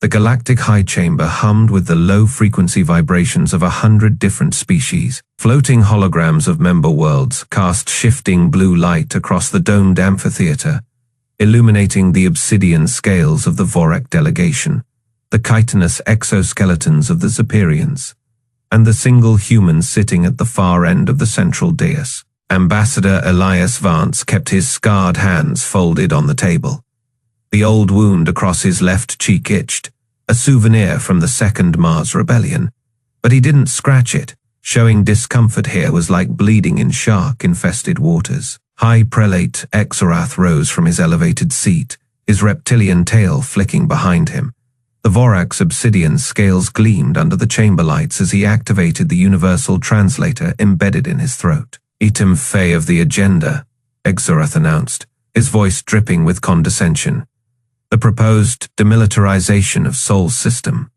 The galactic high chamber hummed with the low-frequency vibrations of 100 different species. Floating holograms of member worlds cast shifting blue light across the domed amphitheater, illuminating the obsidian scales of the Vorac delegation, the chitinous exoskeletons of the Zephyrians, and the single human sitting at the far end of the central dais. Ambassador Vance kept his scarred hands folded on the table. The old wound across his left cheek itched, a souvenir from the Second Mars Rebellion, but he didn't scratch it. Showing discomfort here was like bleeding in shark-infested waters. High Prelate Exorath rose from his elevated seat, his reptilian tail flicking behind him. The Vorac's obsidian scales gleamed under the chamber lights as he activated the universal translator embedded in his throat. "Item Fey of the agenda," Exorath announced, his voice dripping with condescension. "The proposed demilitarization of Sol's system."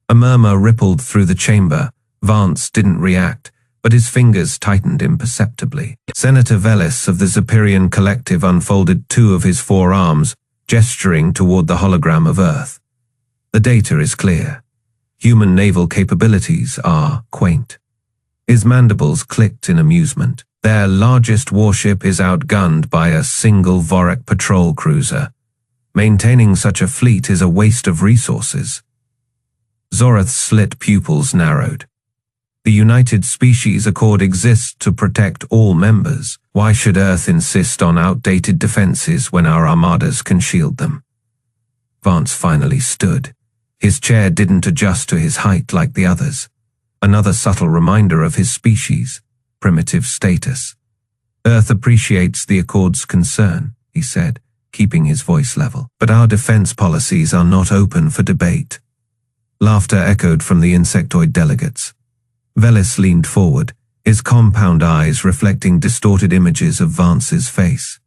A murmur rippled through the chamber. Vance didn't react, but his fingers tightened imperceptibly. Senator Velis of the Zephyrian Collective unfolded two of his forearms, gesturing toward the hologram of Earth. "The data is clear. Human naval capabilities are quaint." His mandibles clicked in amusement. Their largest warship is outgunned by a single Vorac patrol cruiser. Maintaining such a fleet is a waste of resources. Zorath's slit pupils narrowed. The United Species Accord exists to protect all members. Why should Earth insist on outdated defenses when our armadas can shield them? Vance finally stood. His chair didn't adjust to his height like the others. Another subtle reminder of his species' primitive status. "Earth appreciates the Accord's concern," he said, keeping his voice level. "But our defense policies are not open for debate." Laughter echoed from the insectoid delegates. Velis leaned forward, his compound eyes reflecting distorted images of Vance's face.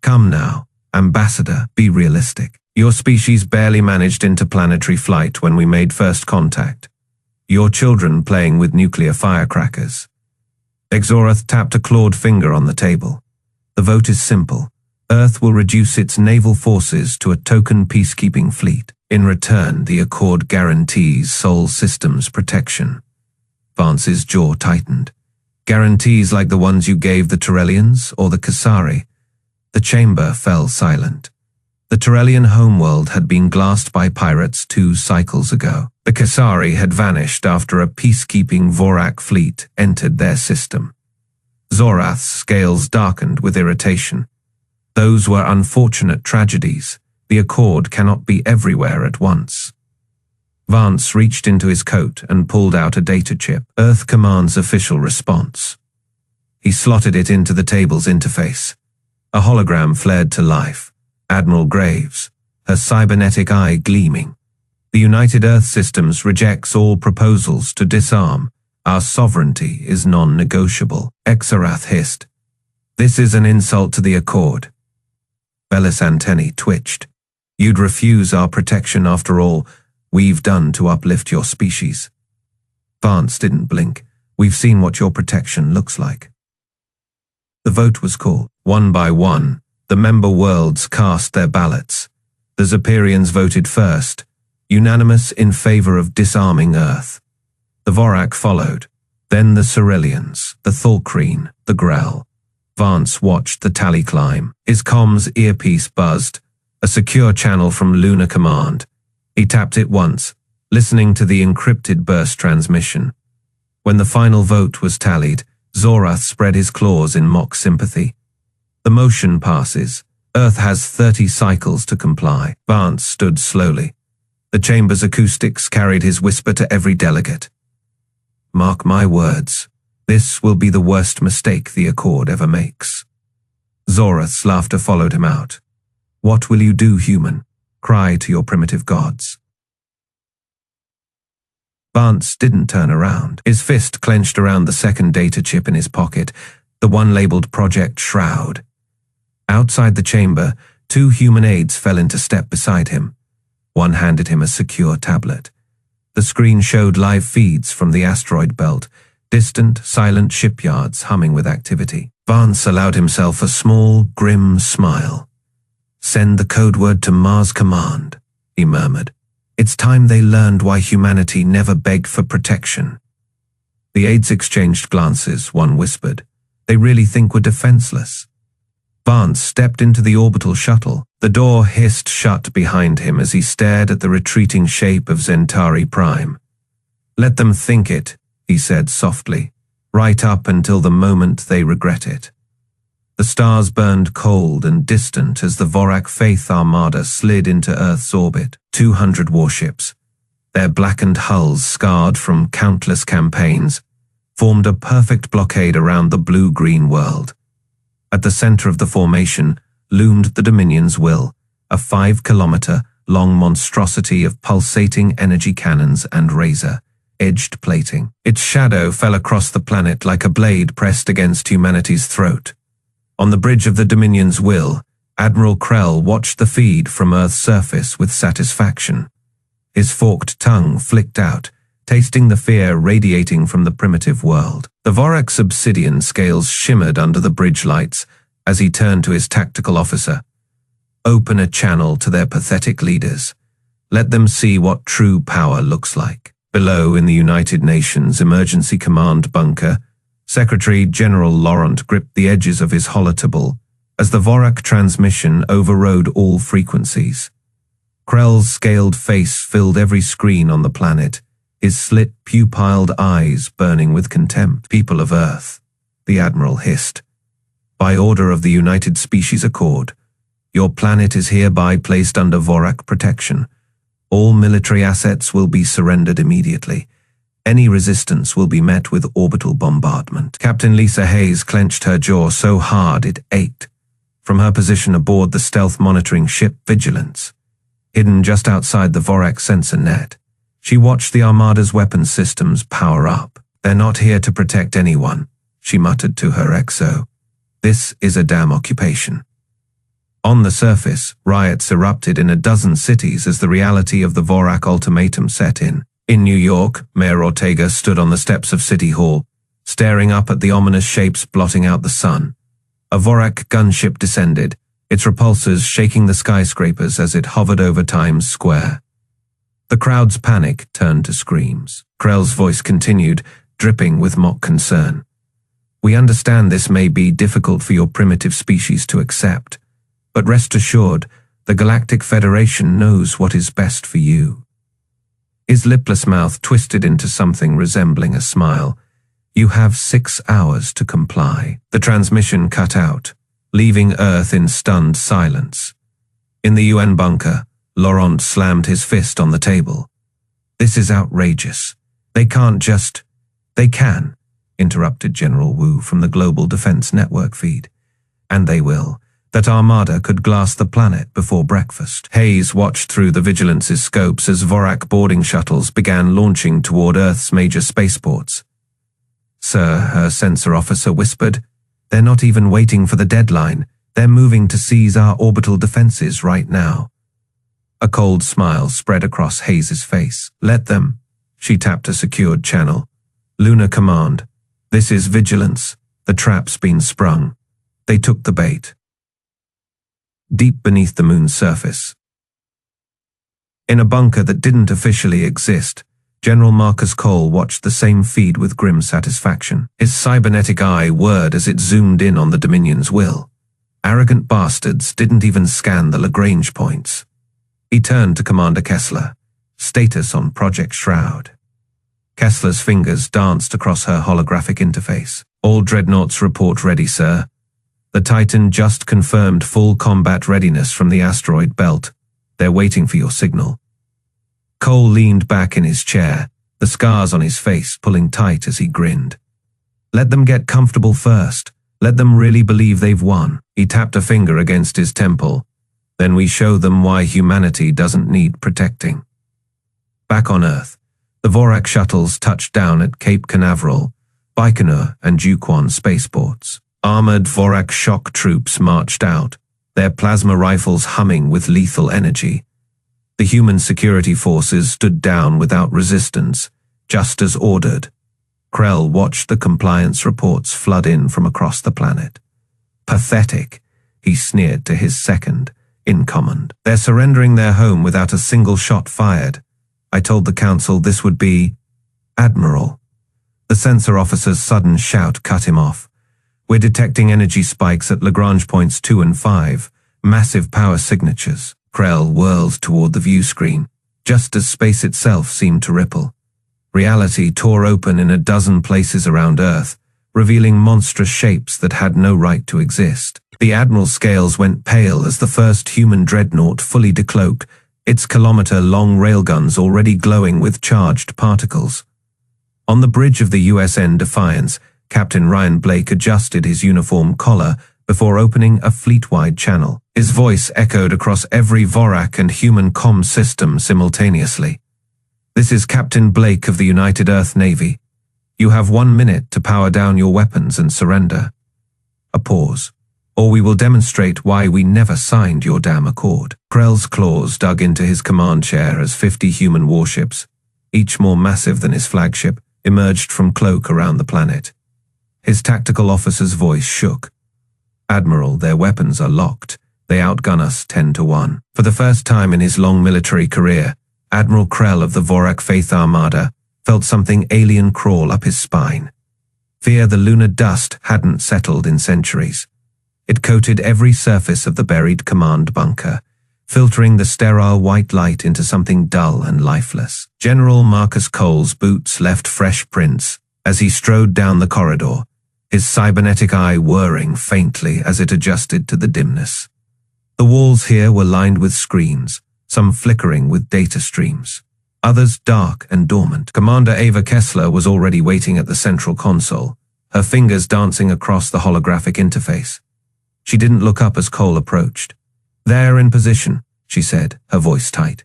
"Come now, Ambassador, be realistic. Your species barely managed interplanetary flight when we made first contact. Your children playing with nuclear firecrackers." Exorath tapped a clawed finger on the table. "The vote is simple. Earth will reduce its naval forces to a token peacekeeping fleet. In return, the Accord guarantees Sol Systems protection." Vance's jaw tightened. "Guarantees like the ones you gave the Turellians or the Kasari?" The chamber fell silent. The Turellian homeworld had been glassed by pirates 2 cycles ago. The Kasari had vanished after a peacekeeping Vorac fleet entered their system. Zorath's scales darkened with irritation. "Those were unfortunate tragedies. The Accord cannot be everywhere at once." Vance reached into his coat and pulled out a data chip. "Earth Command's official response." He slotted it into the table's interface. A hologram flared to life. Admiral Graves, her cybernetic eye gleaming. "The United Earth Systems rejects all proposals to disarm. Our sovereignty is non-negotiable." Exorath hissed. "This is an insult to the Accord." Velis' antennae twitched. "You'd refuse our protection after all we've done to uplift your species." Vance didn't blink. "We've seen what your protection looks like." The vote was called. One by one, the member worlds cast their ballots. The Zephyrians voted first, unanimous in favor of disarming Earth. The Vorac followed, then the Ceruleans, the Thalkreen, the Krell. Vance watched the tally climb. His comms earpiece buzzed, a secure channel from Lunar Command. He tapped it once, listening to the encrypted burst transmission. When the final vote was tallied, Zorath spread his claws in mock sympathy. "The motion passes. Earth has 30 cycles to comply." Vance stood slowly. The chamber's acoustics carried his whisper to every delegate. "Mark my words, this will be the worst mistake the Accord ever makes." Zorath's laughter followed him out. "What will you do, human? Cry to your primitive gods." Vance didn't turn around. His fist clenched around the second data chip in his pocket, the one labeled Project Shroud. Outside the chamber, 2 human aides fell into step beside him. One handed him a secure tablet. The screen showed live feeds from the asteroid belt, distant, silent shipyards humming with activity. Vance allowed himself a small, grim smile. "Send the code word to Mars Command," he murmured. It's time they learned why humanity never begged for protection. The aides exchanged glances, one whispered. They really think we're defenseless. Vance stepped into the orbital shuttle. The door hissed shut behind him as he stared at the retreating shape of Centauri Prime. Let them think it, he said softly, right up until the moment they regret it. The stars burned cold and distant as the Vorac Faith Armada slid into Earth's orbit. 200 warships, their blackened hulls scarred from countless campaigns, formed a perfect blockade around the blue-green world. At the center of the formation loomed the Dominion's will, a 5-kilometer-long monstrosity of pulsating energy cannons and razor-edged plating. Its shadow fell across the planet like a blade pressed against humanity's throat. On the bridge of the Dominion's will, Admiral Krell watched the feed from Earth's surface with satisfaction. His forked tongue flicked out, tasting the fear radiating from the primitive world. The Vorac's obsidian scales shimmered under the bridge lights as he turned to his tactical officer. Open a channel to their pathetic leaders. Let them see what true power looks like. Below, in the United Nations Emergency Command bunker, Secretary General Laurent gripped the edges of his holotable as the Vorac transmission overrode all frequencies. Krell's scaled face filled every screen on the planet, his slit, pupilled eyes burning with contempt. People of Earth, the Admiral hissed. By order of the United Species Accord, your planet is hereby placed under Vorac protection. All military assets will be surrendered immediately. Any resistance will be met with orbital bombardment. Captain Lisa Hayes clenched her jaw so hard it ached. From her position aboard the stealth monitoring ship Vigilance, hidden just outside the Vorac sensor net, she watched the Armada's weapons systems power up. They're not here to protect anyone, she muttered to her XO. This is a damn occupation. On the surface, riots erupted in a dozen cities as the reality of the Vorac ultimatum set in. In New York, Mayor Ortega stood on the steps of City Hall, staring up at the ominous shapes blotting out the sun. A Vorac gunship descended, its repulsors shaking the skyscrapers as it hovered over Times Square. The crowd's panic turned to screams. Krell's voice continued, dripping with mock concern. We understand this may be difficult for your primitive species to accept, but rest assured, the Galactic Federation knows what is best for you. His lipless mouth twisted into something resembling a smile. You have 6 hours to comply. The transmission cut out, leaving Earth in stunned silence. In the UN bunker, Laurent slammed his fist on the table. This is outrageous. They can't just... They can, interrupted General Wu from the Global Defense Network feed. And they will. That Armada could glass the planet before breakfast. Hayes watched through the Vigilance's scopes as Vorac boarding shuttles began launching toward Earth's major spaceports. Sir, her sensor officer whispered, they're not even waiting for the deadline. They're moving to seize our orbital defenses right now. A cold smile spread across Hayes' face. Let them. She tapped a secured channel. Lunar Command. This is Vigilance. The trap's been sprung. They took the bait. Deep beneath the moon's surface, in a bunker that didn't officially exist, General Marcus Cole watched the same feed with grim satisfaction. His cybernetic eye whirred as it zoomed in on the Dominion's will. Arrogant bastards didn't even scan the Lagrange points. He turned to Commander Kessler. Status on Project Shroud. Kessler's fingers danced across her holographic interface. All Dreadnoughts report ready, sir. The Titan just confirmed full combat readiness from the asteroid belt. They're waiting for your signal. Cole leaned back in his chair, the scars on his face pulling tight as he grinned. Let them get comfortable first. Let them really believe they've won. He tapped a finger against his temple. Then we show them why humanity doesn't need protecting. Back on Earth, the Vorac shuttles touched down at Cape Canaveral, Baikonur, and Juquan spaceports. Armored Vorac shock troops marched out, their plasma rifles humming with lethal energy. The human security forces stood down without resistance, just as ordered. Krell watched the compliance reports flood in from across the planet. Pathetic, he sneered to his second in command. They're surrendering their home without a single shot fired. I told the council this would be... Admiral. The sensor officer's sudden shout cut him off. We're detecting energy spikes at Lagrange points 2 and 5, massive power signatures. Krell whirled toward the view screen, just as space itself seemed to ripple. Reality tore open in a dozen places around Earth, revealing monstrous shapes that had no right to exist. The Admiral's scales went pale as the first human dreadnought fully decloaked, its kilometer-long railguns already glowing with charged particles. On the bridge of the USN Defiance, Captain Ryan Blake adjusted his uniform collar before opening a fleet-wide channel. His voice echoed across every Vorac and human comm system simultaneously. This is Captain Blake of the United Earth Navy. You have 1 minute to power down your weapons and surrender. A pause. Or we will demonstrate why we never signed your damn accord. Krell's claws dug into his command chair as 50 human warships, each more massive than his flagship, emerged from cloak around the planet. His tactical officer's voice shook. Admiral, their weapons are locked. They outgun us 10-1. For the first time in his long military career, Admiral Krell of the Vorac Faith Armada felt something alien crawl up his spine. Fear the lunar dust hadn't settled in centuries. It coated every surface of the buried command bunker, filtering the sterile white light into something dull and lifeless. General Marcus Cole's boots left fresh prints as he strode down the corridor, his cybernetic eye whirring faintly as it adjusted to the dimness. The walls here were lined with screens, some flickering with data streams, others dark and dormant. Commander Ava Kessler was already waiting at the central console, her fingers dancing across the holographic interface. She didn't look up as Cole approached. There in position, she said, her voice tight.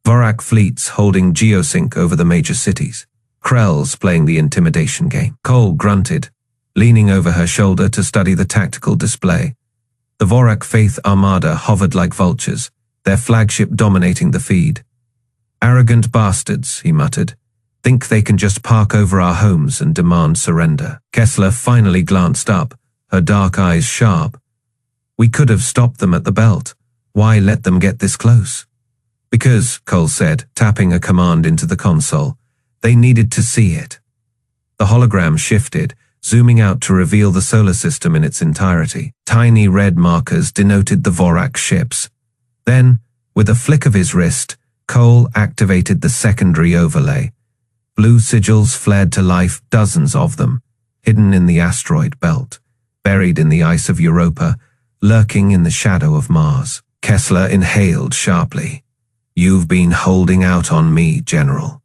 Vorac fleets holding geosync over the major cities. Krell's playing the intimidation game. Cole grunted, leaning over her shoulder to study the tactical display. The Vorac Faith Armada hovered like vultures, their flagship dominating the feed. Arrogant bastards, he muttered, think they can just park over our homes and demand surrender. Kessler finally glanced up, her dark eyes sharp. We could have stopped them at the belt. Why let them get this close? Because, Cole said, tapping a command into the console, they needed to see it. The hologram shifted, zooming out to reveal the solar system in its entirety. Tiny red markers denoted the Vorac ships. Then, with a flick of his wrist, Cole activated the secondary overlay. Blue sigils flared to life, dozens of them, hidden in the asteroid belt, buried in the ice of Europa, lurking in the shadow of Mars. Kessler inhaled sharply. You've been holding out on me, General.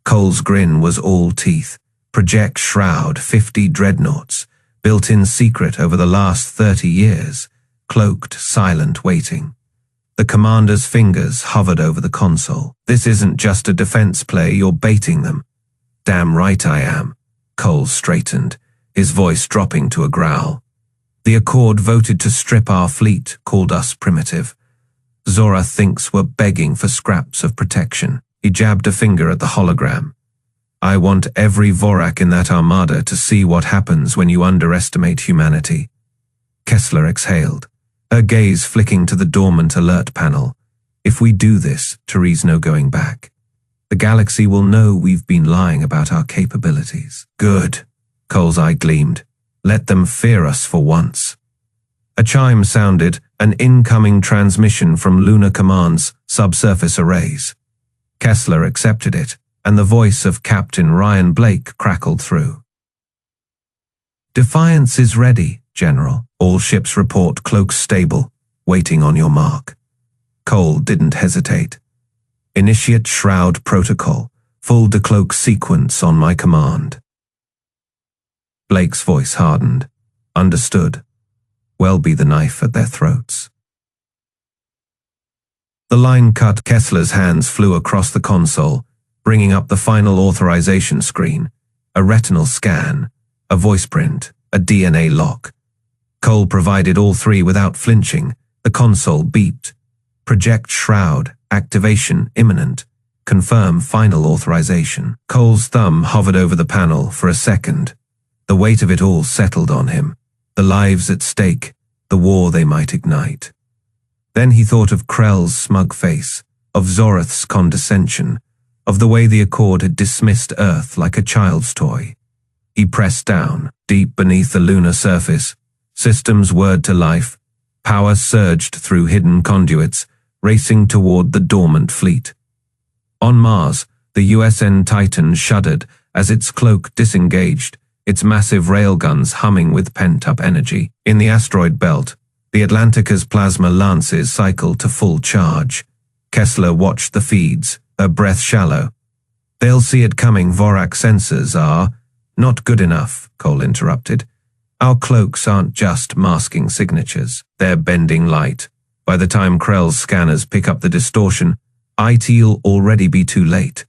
Cole's grin was all teeth. Project Shroud, 50 dreadnoughts, built in secret over the last 30 years, cloaked, silent, waiting. The commander's fingers hovered over the console. This isn't just a defense play, you're baiting them. Damn right I am. Cole straightened, his voice dropping to a growl. The Accord voted to strip our fleet, called us primitive. Zora thinks we're begging for scraps of protection. He jabbed a finger at the hologram. I want every Vorac in that armada to see what happens when you underestimate humanity. Kessler exhaled, her gaze flicking to the dormant alert panel. If we do this, Therese, no going back. The galaxy will know we've been lying about our capabilities. Good. Cole's eye gleamed. Let them fear us for once. A chime sounded, an incoming transmission from Lunar Command's subsurface arrays. Kessler accepted it, and the voice of Captain Ryan Blake crackled through. Defiance is ready, General. All ships report cloaks stable, waiting on your mark. Cole didn't hesitate. Initiate Shroud Protocol, full decloak sequence on my command. Blake's voice hardened. Understood. Well be the knife at their throats. The line cut. Kessler's hands flew across the console, bringing up the final authorization screen, a retinal scan, a voice print, a DNA lock. Cole provided all three without flinching. The console beeped. Project Shroud, activation imminent. Confirm final authorization. Cole's thumb hovered over the panel for a second. The weight of it all settled on him. The lives at stake, the war they might ignite. Then he thought of Krell's smug face, of Zorath's condescension, of the way the Accord had dismissed Earth like a child's toy. He pressed down, deep beneath the lunar surface. Systems whirred to life. Power surged through hidden conduits, racing toward the dormant fleet. On Mars, the USN Titan shuddered as its cloak disengaged, its massive railguns humming with pent-up energy. In the asteroid belt, the Atlantica's plasma lances cycled to full charge. Kessler watched the feeds, her breath shallow. "They'll see it coming. Vorac sensors are..." "Not good enough," Cole interrupted. "Our cloaks aren't just masking signatures. They're bending light. By the time Krell's scanners pick up the distortion, it'll already be too late."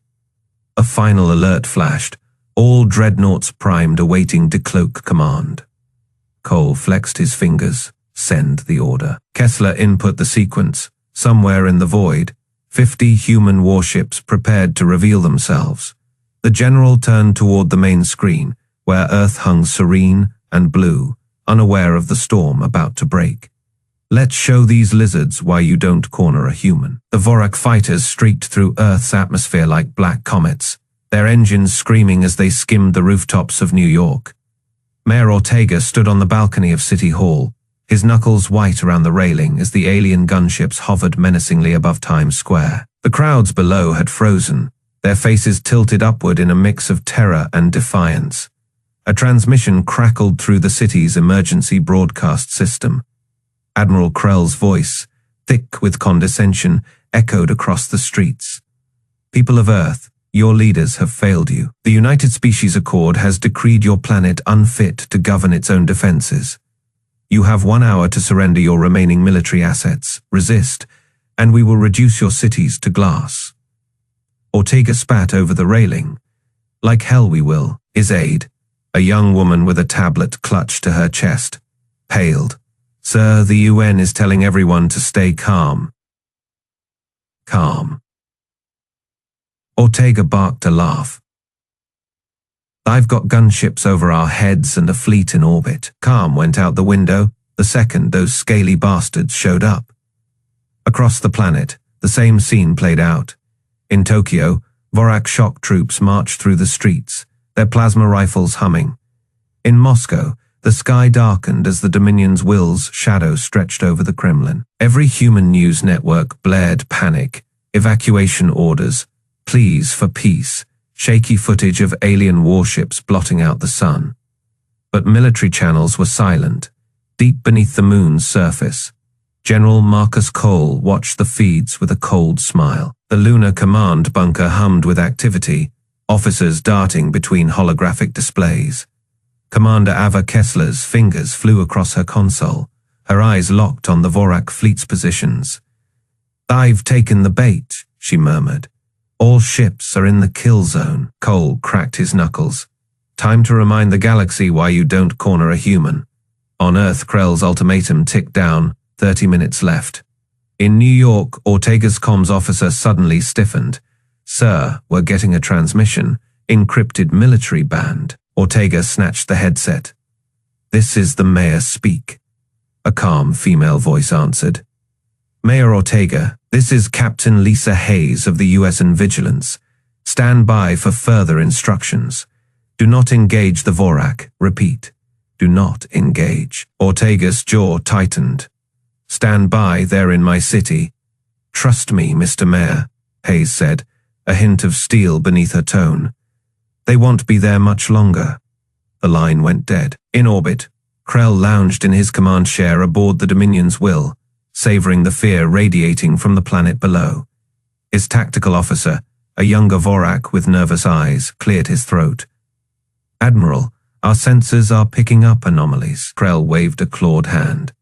A final alert flashed, all Dreadnoughts primed awaiting decloak command. Cole flexed his fingers. Send the order. Kessler input the sequence. Somewhere in the void, 50 human warships prepared to reveal themselves. The general turned toward the main screen, where Earth hung serene and blue, unaware of the storm about to break. "Let's show these lizards why you don't corner a human." The Vorac fighters streaked through Earth's atmosphere like black comets, their engines screaming as they skimmed the rooftops of New York. Mayor Ortega stood on the balcony of City Hall, his knuckles white around the railing as the alien gunships hovered menacingly above Times Square. The crowds below had frozen, their faces tilted upward in a mix of terror and defiance. A transmission crackled through the city's emergency broadcast system. Admiral Krell's voice, thick with condescension, echoed across the streets. "People of Earth, your leaders have failed you. The United Species Accord has decreed your planet unfit to govern its own defenses. You have 1 hour to surrender your remaining military assets, resist, and we will reduce your cities to glass." Ortega spat over the railing. "Like hell we will." His aide, a young woman with a tablet clutched to her chest, paled. "Sir, the UN is telling everyone to stay calm." Calm. Ortega barked a laugh. "I've got gunships over our heads and a fleet in orbit." Calm went out the window the second those scaly bastards showed up. Across the planet, the same scene played out. In Tokyo, Vorac shock troops marched through the streets, their plasma rifles humming. In Moscow, the sky darkened as the Dominion's Will's shadow stretched over the Kremlin. Every human news network blared panic, evacuation orders, pleas for peace, shaky footage of alien warships blotting out the sun. But military channels were silent, deep beneath the moon's surface. General Marcus Cole watched the feeds with a cold smile. The lunar command bunker hummed with activity, officers darting between holographic displays. Commander Ava Kessler's fingers flew across her console, her eyes locked on the Vorac fleet's positions. "I've taken the bait," she murmured. "All ships are in the kill zone." Cole cracked his knuckles. "Time to remind the galaxy why you don't corner a human." On Earth, Krell's ultimatum ticked down, 30 minutes left. In New York, Ortega's comms officer suddenly stiffened. "Sir, we're getting a transmission. Encrypted military band." Ortega snatched the headset. "This is the mayor speak." A calm female voice answered. "Mayor Ortega, this is Captain Lisa Hayes of the USN Vigilance. Stand by for further instructions. Do not engage the Vorac. Repeat, do not engage." Ortega's jaw tightened. "Stand by, they're in my city." "Trust me, Mr. Mayor," Hayes said, a hint of steel beneath her tone. "They won't be there much longer." The line went dead. In orbit, Krell lounged in his command chair aboard the Dominion's Will, savoring the fear radiating from the planet below. His tactical officer, a younger Vorac with nervous eyes, cleared his throat. "Admiral, our sensors are picking up anomalies." Krell waved a clawed hand.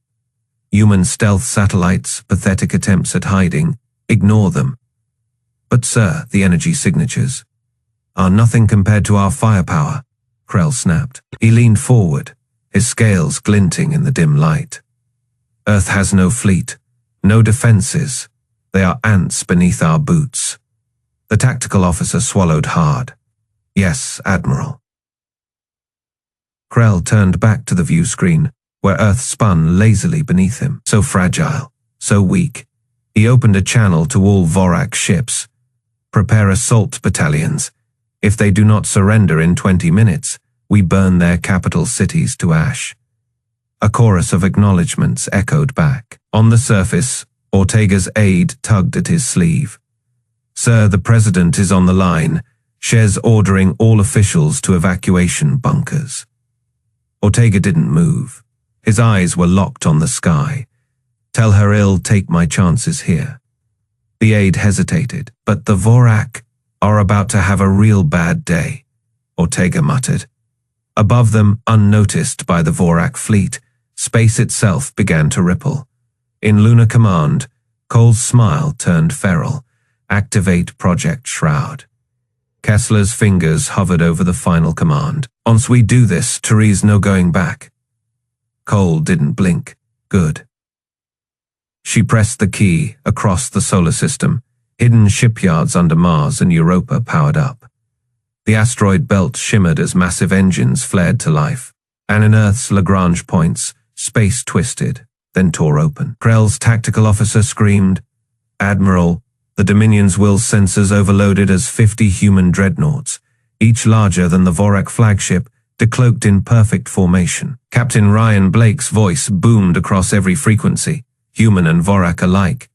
"Human stealth satellites, pathetic attempts at hiding, ignore them." "But sir, the energy signatures are nothing compared to our firepower," Krell snapped. He leaned forward, his scales glinting in the dim light. "Earth has no fleet, no defenses. They are ants beneath our boots." The tactical officer swallowed hard. "Yes, Admiral." Krell turned back to the view screen, where Earth spun lazily beneath him. So fragile, so weak. He opened a channel to all Vorac ships. Prepare assault battalions. If they do not surrender in 20 minutes, we burn their capital cities to ash." A chorus of acknowledgements echoed back. On the surface, Ortega's aide tugged at his sleeve. "Sir, the president is on the line. Shez ordering all officials to evacuation bunkers." Ortega didn't move. His eyes were locked on the sky. "Tell her I'll take my chances here." The aide hesitated. "But the Vorac are about to have a real bad day," Ortega muttered. Above them, unnoticed by the Vorac fleet, space itself began to ripple. In Lunar Command, Cole's smile turned feral. "Activate Project Shroud." Kessler's fingers hovered over the final command. "Once we do this, Therese no going back." Cole didn't blink. Good. She pressed the key across the solar system. Hidden shipyards under Mars and Europa powered up. The asteroid belt shimmered as massive engines flared to life. And in Earth's Lagrange points, space twisted, then tore open. Krell's tactical officer screamed, "Admiral, the Dominion's will sensors overloaded as 50 human dreadnoughts, each larger than the Vorac flagship, decloaked in perfect formation." Captain Ryan Blake's voice boomed across every frequency, human and Vorac alike.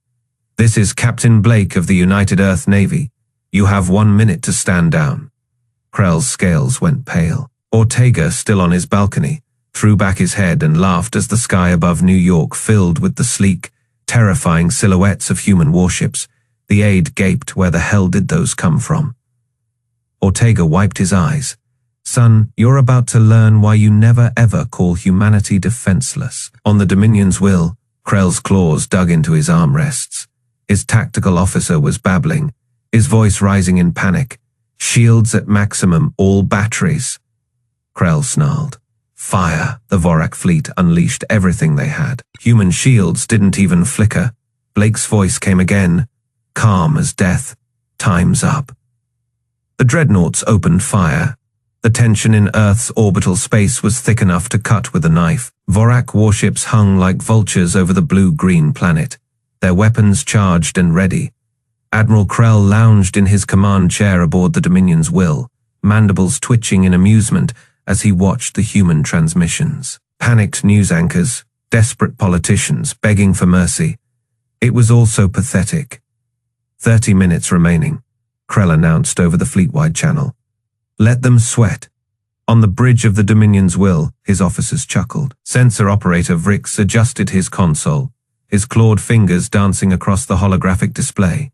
"This is Captain Blake of the United Earth Navy. You have 1 minute to stand down." Krell's scales went pale. Ortega, still on his balcony, threw back his head and laughed as the sky above New York filled with the sleek, terrifying silhouettes of human warships. The aide gaped. Where the hell did those come from? Ortega wiped his eyes. "Son, you're about to learn why you never ever call humanity defenseless." On the Dominion's will, Krell's claws dug into his armrests. His tactical officer was babbling, his voice rising in panic. "Shields at maximum, all batteries." Krell snarled. "Fire!" The Vorac fleet unleashed everything they had. Human shields didn't even flicker. Blake's voice came again, calm as death. "Time's up." The dreadnoughts opened fire. The tension in Earth's orbital space was thick enough to cut with a knife. Vorac warships hung like vultures over the blue-green planet, their weapons charged and ready. Admiral Krell lounged in his command chair aboard the Dominion's will, mandibles twitching in amusement as he watched the human transmissions. Panicked news anchors, desperate politicians begging for mercy. It was all so pathetic. 30 minutes remaining, Krell announced over the fleet-wide channel. "Let them sweat." On the bridge of the Dominion's will, his officers chuckled. Sensor operator Vrix adjusted his console, his clawed fingers dancing across the holographic display.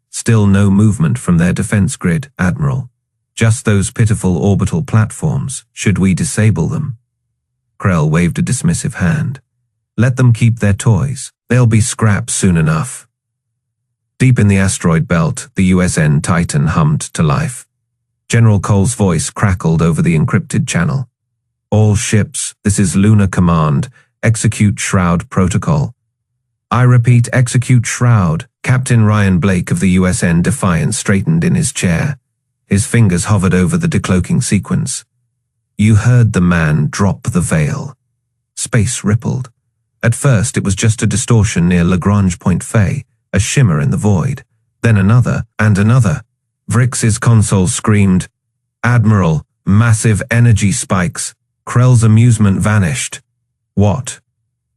"Still no movement from their defense grid, Admiral. Just those pitiful orbital platforms. Should we disable them?" Krell waved a dismissive hand. "Let them keep their toys. They'll be scrapped soon enough." Deep in the asteroid belt, the USN Titan hummed to life. General Cole's voice crackled over the encrypted channel. "All ships, this is Lunar Command. Execute Shroud Protocol." "I repeat, execute Shroud." Captain Ryan Blake of the USN Defiant straightened in his chair. His fingers hovered over the decloaking sequence. You heard the man drop the veil. Space rippled. At first it was just a distortion near Lagrange Point Faye, a shimmer in the void. Then another, and another. Vrix's console screamed, "Admiral, massive energy spikes." Krell's amusement vanished. What?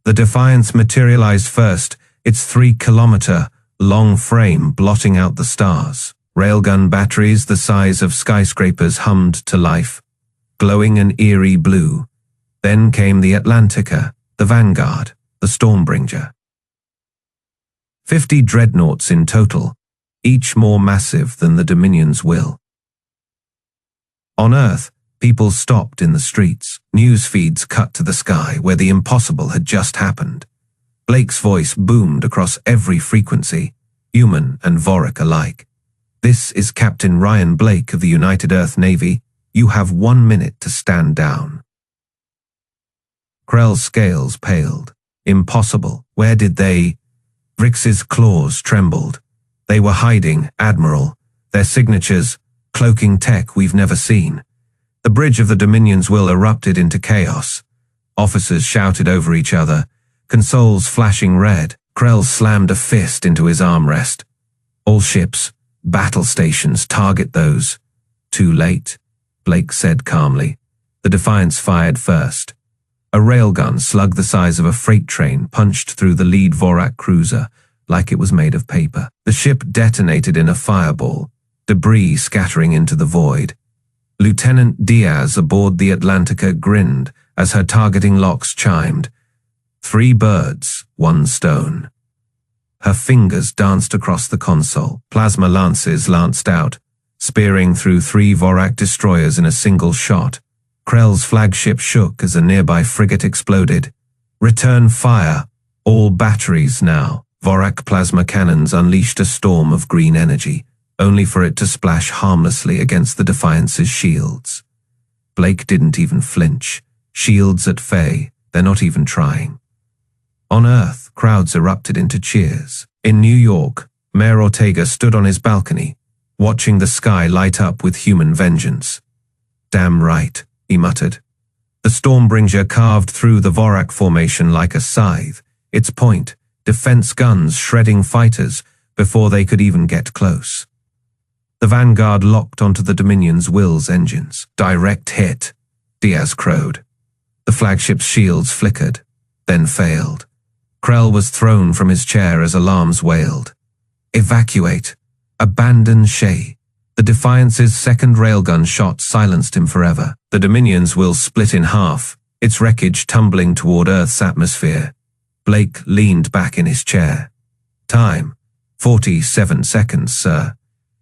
The Defiance materialized first, its 3-kilometer long frame blotting out the stars. Railgun batteries the size of skyscrapers hummed to life, glowing an eerie blue. Then came the Atlantica, the Vanguard, the Stormbringer. 50 dreadnoughts in total, each more massive than the Dominion's will. On Earth, people stopped in the streets. News feeds cut to the sky where the impossible had just happened. Blake's voice boomed across every frequency, human and Vorac alike. "This is Captain Ryan Blake of the United Earth Navy. You have 1 minute to stand down." Krell's scales paled. Impossible. Where did they? Vrix's claws trembled. They were hiding, Admiral. Their signatures, cloaking tech we've never seen. The bridge of the Dominion's will erupted into chaos. Officers shouted over each other, consoles flashing red. Krell slammed a fist into his armrest. "All ships, Battle stations, target those. Too late, Blake said calmly. The Defiance fired first. A railgun, slug the size of a freight train, punched through the lead Vorac cruiser like it was made of paper. The ship detonated in a fireball, debris scattering into the void. Lieutenant Diaz aboard the Atlantica grinned as her targeting locks chimed. 3 birds, 1 stone. Her fingers danced across the console. Plasma lances lanced out, spearing through 3 Vorac destroyers in a single shot. Krell's flagship shook as a nearby frigate exploded. Return fire. All batteries now. Vorac plasma cannons unleashed a storm of green energy, only for it to splash harmlessly against the Defiance's shields. Blake didn't even flinch. Shields at Faye, they're not even trying. On Earth, crowds erupted into cheers. In New York, Mayor Ortega stood on his balcony, watching the sky light up with human vengeance. Damn right, he muttered. The Stormbringer carved through the Vorac formation like a scythe, its point, defense guns shredding fighters before they could even get close. The Vanguard locked onto the Dominion's Will's engines. Direct hit, Diaz crowed. The flagship's shields flickered, then failed. Krell was thrown from his chair as alarms wailed. Evacuate. Abandon Shay. The Defiance's second railgun shot silenced him forever. The Dominion's Will split in half, its wreckage tumbling toward Earth's atmosphere. Blake leaned back in his chair. Time. 47 seconds, sir.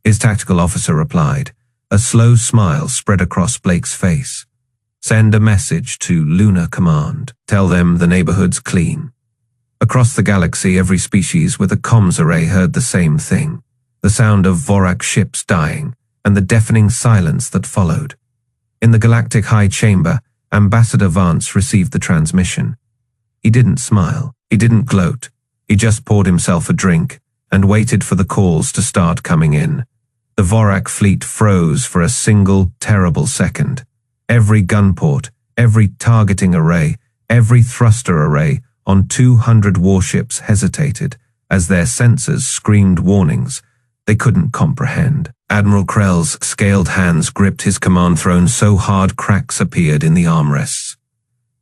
His tactical officer replied. A slow smile spread across Blake's face. Send a message to Lunar Command. Tell them the neighborhood's clean. Across the galaxy, every species with a comms array heard the same thing. The sound of Vorac ships dying, and the deafening silence that followed. In the Galactic High Chamber, Ambassador Vance received the transmission. He didn't smile, he didn't gloat, he just poured himself a drink and waited for the calls to start coming in. The Vorac fleet froze for a single, terrible second. Every gunport, every targeting array, every thruster array on 200 warships hesitated as their sensors screamed warnings they couldn't comprehend. Admiral Krell's scaled hands gripped his command throne so hard cracks appeared in the armrests.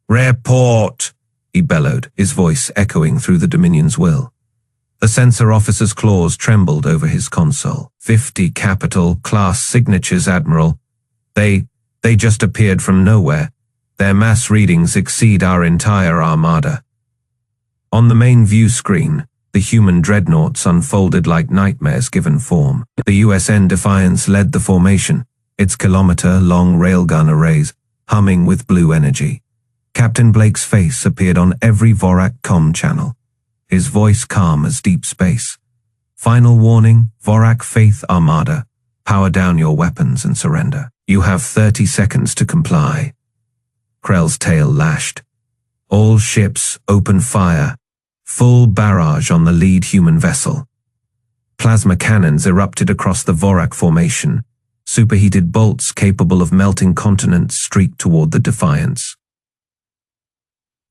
Report, he bellowed, his voice echoing through the Dominion's Will. The sensor officer's claws trembled over his console. 50 capital class signatures, Admiral. They just appeared from nowhere. Their mass readings exceed our entire armada. On the main view screen, the human dreadnoughts unfolded like nightmares given form. The USN Defiance led the formation, its kilometer-long railgun arrays humming with blue energy. Captain Blake's face appeared on every Vorac comm channel, his voice calm as deep space. Final warning, Vorac Faith Armada. Power down your weapons and surrender. You have 30 seconds to comply. Krell's tail lashed. All ships open fire. Full barrage on the lead human vessel. Plasma cannons erupted across the Vorac formation. Superheated bolts capable of melting continents streaked toward the Defiance.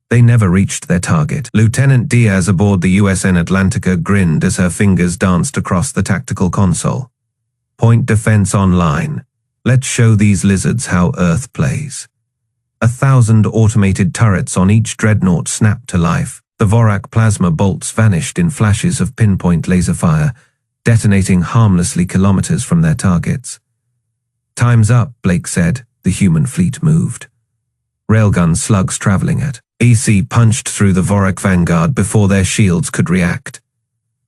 They never reached their target. Lieutenant Diaz aboard the USN Atlantica grinned as her fingers danced across the tactical console. Point defense online. Let's show these lizards how Earth plays. 1,000 automated turrets on each dreadnought snapped to life. The Vorac plasma bolts vanished in flashes of pinpoint laser fire, detonating harmlessly kilometers from their targets. Time's up, Blake said. The human fleet moved. Railgun slugs traveling at EC punched through the Vorac vanguard before their shields could react.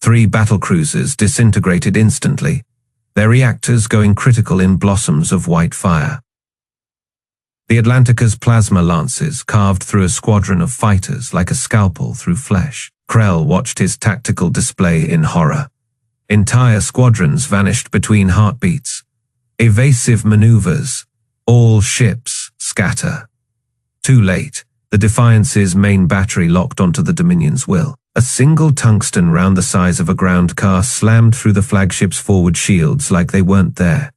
3 battlecruisers disintegrated instantly, their reactors going critical in blossoms of white fire. The Atlantica's plasma lances carved through a squadron of fighters like a scalpel through flesh. Krell watched his tactical display in horror. Entire squadrons vanished between heartbeats. Evasive maneuvers. All ships scatter. Too late. The Defiance's main battery locked onto the Dominion's Will. A single tungsten round the size of a ground car slammed through the flagship's forward shields like they weren't there.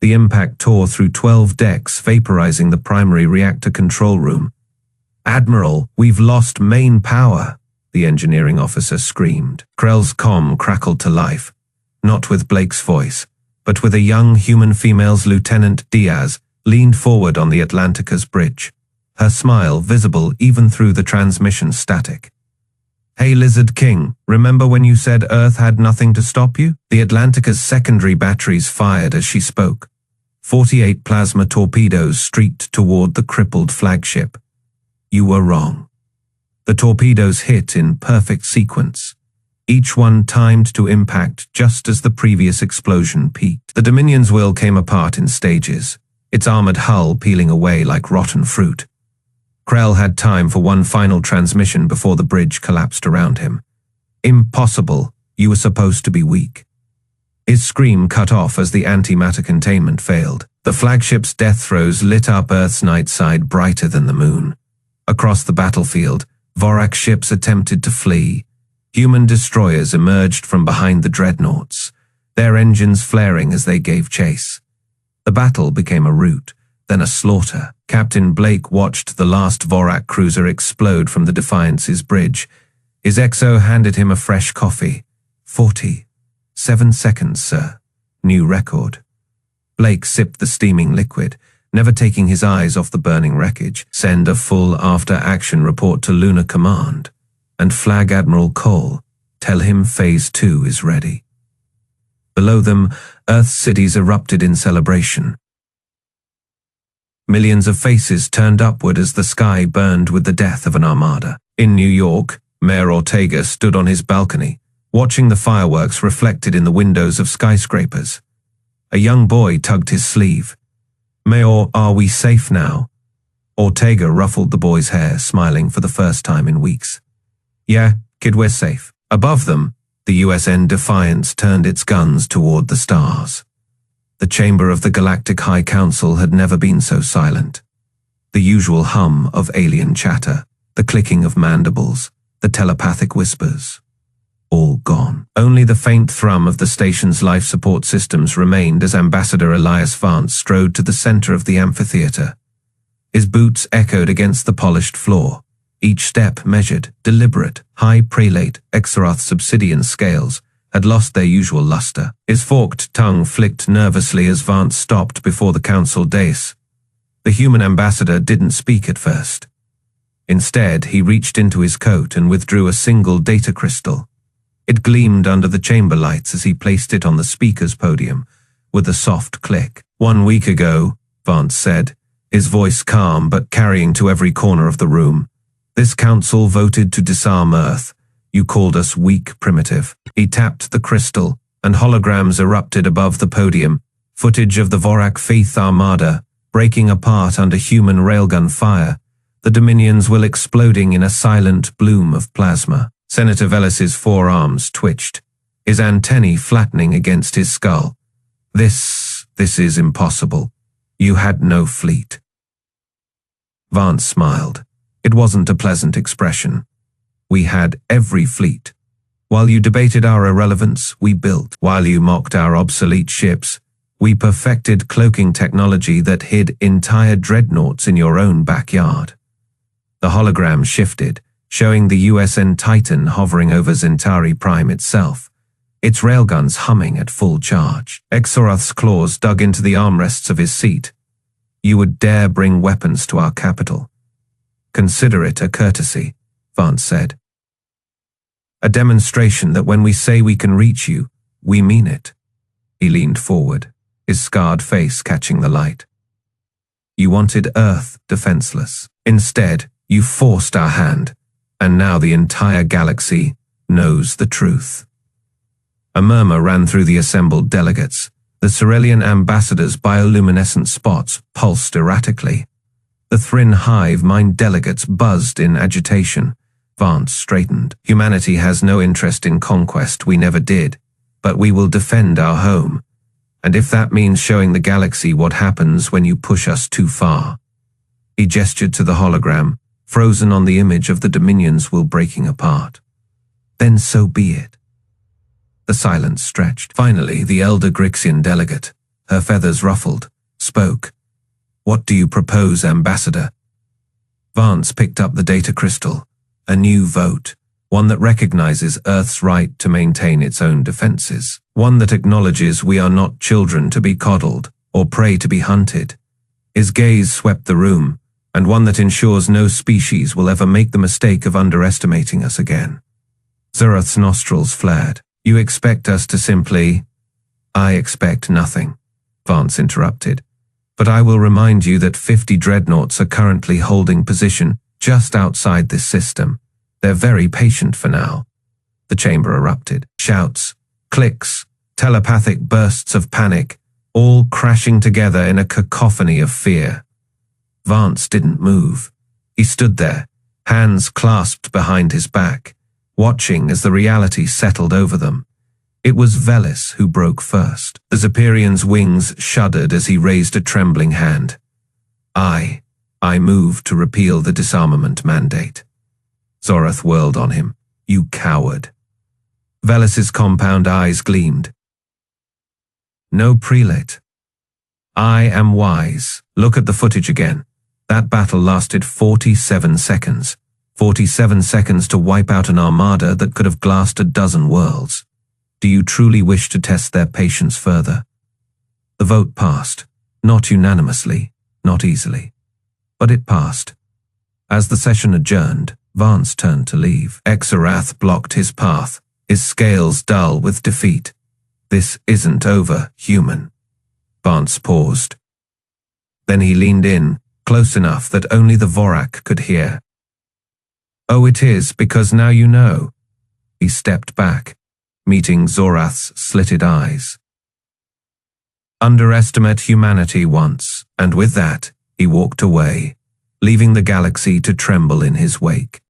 The impact tore through 12 decks, vaporizing the primary reactor control room. Admiral, we've lost main power, the engineering officer screamed. Krell's comm crackled to life. not with Blake's voice, but with a young human female's. Lieutenant Diaz leaned forward on the Atlantica's bridge, her smile visible even through the transmission static. "Hey, Lizard King, remember when you said Earth had nothing to stop you?" The Atlantica's secondary batteries fired as she spoke. 48 plasma torpedoes streaked toward the crippled flagship. "You were wrong." The torpedoes hit in perfect sequence, each one timed to impact just as the previous explosion peaked. The Dominion's will came apart in stages, its armored hull peeling away like rotten fruit. Krell had time for one final transmission before the bridge collapsed around him. "Impossible, you were supposed to be weak." His scream cut off as the antimatter containment failed. The flagship's death throes lit up Earth's night side brighter than the moon. Across the battlefield, Vorac ships attempted to flee. Human destroyers emerged from behind the Dreadnoughts, their engines flaring as they gave chase. The battle became a rout, then a slaughter. Captain Blake watched the last Vorac cruiser explode from the Defiance's bridge. His XO handed him a fresh coffee. 47 seconds, sir. New record. Blake sipped the steaming liquid, never taking his eyes off the burning wreckage. "Send a full after-action report to Lunar Command, and flag Admiral Krell. Tell him Phase 2 is ready." Below them, Earth's cities erupted in celebration. Millions of faces turned upward as the sky burned with the death of an armada. In New York, Mayor Ortega stood on his balcony, watching the fireworks reflected in the windows of skyscrapers. A young boy tugged his sleeve. "Mayor, are we safe now?" Ortega ruffled the boy's hair, smiling for the first time in weeks. "Yeah, kid, we're safe." Above them, the USN Defiance turned its guns toward the stars. The chamber of the Galactic High Council had never been so silent. The usual hum of alien chatter, the clicking of mandibles, the telepathic whispers. All gone. Only the faint thrum of the station's life support systems remained as Ambassador Vance strode to the center of the amphitheater. His boots echoed against the polished floor, each step measured, deliberate. High prelate Exarath's obsidian scales had lost their usual luster. His forked tongue flicked nervously as Vance stopped before the council dais. The human ambassador didn't speak at first. Instead, he reached into his coat and withdrew a single data crystal. It gleamed under the chamber lights as he placed it on the speaker's podium, with a soft click. "1 week ago," Vance said, his voice calm but carrying to every corner of the room, "this council voted to disarm Earth. You called us weak, primitive." He tapped the crystal, and holograms erupted above the podium, footage of the Vorac Faith Armada breaking apart under human railgun fire, the Dominion's will exploding in a silent bloom of plasma. Senator Velas's forearms twitched, his antennae flattening against his skull. This is impossible. You had no fleet." Vance smiled. It wasn't a pleasant expression. "We had every fleet. While you debated our irrelevance, we built. While you mocked our obsolete ships, we perfected cloaking technology that hid entire dreadnoughts in your own backyard." The hologram shifted, showing the USN Titan hovering over Zentari Prime itself, its railguns humming at full charge. Exarath's claws dug into the armrests of his seat. "You would dare bring weapons to our capital? Consider it a courtesy," Vance said. "A demonstration that when we say we can reach you, we mean it." He leaned forward, his scarred face catching the light. "You wanted Earth defenseless. Instead, you forced our hand, and now the entire galaxy knows the truth." A murmur ran through the assembled delegates. The Cerulean ambassador's bioluminescent spots pulsed erratically. The Thrin hive mind delegates buzzed in agitation. Vance straightened. "Humanity has no interest in conquest, we never did, but we will defend our home. And if that means showing the galaxy what happens when you push us too far." He gestured to the hologram, frozen on the image of the Dominion's will breaking apart. "Then so be it." The silence stretched. Finally, the elder Grixian delegate, her feathers ruffled, spoke. "What do you propose, Ambassador?" Vance picked up the data crystal. "A new vote. one that recognizes Earth's right to maintain its own defenses, one that acknowledges we are not children to be coddled or prey to be hunted. His gaze swept the room, and one that ensures no species will ever make the mistake of underestimating us again. Zorath's nostrils flared. You expect us to simply... I expect nothing, Vance interrupted. But I will remind you that 50 dreadnoughts are currently holding position just outside this system. They're very patient for now. The chamber erupted. Shouts, clicks, telepathic bursts of panic, all crashing together in a cacophony of fear. Vance didn't move. He stood there, hands clasped behind his back, watching as the reality settled over them. It was Velis who broke first. The Zephyrian's wings shuddered as he raised a trembling hand. I move to repeal the disarmament mandate. Zorath whirled on him. You coward. Velis's compound eyes gleamed. No prelate. I am wise. Look at the footage again. That battle lasted 47 seconds. 47 seconds to wipe out an armada that could have glassed a dozen worlds. Do you truly wish to test their patience further? The vote passed. Not unanimously, not easily. But it passed. As the session adjourned, Vance turned to leave. Exarath blocked his path, his scales dull with defeat. This isn't over, human. Vance paused. Then he leaned in, close enough that only the Vorac could hear. Oh, it is, because now you know. He stepped back, meeting Zorath's slitted eyes. Underestimate humanity once, and with that, he walked away, leaving the galaxy to tremble in his wake.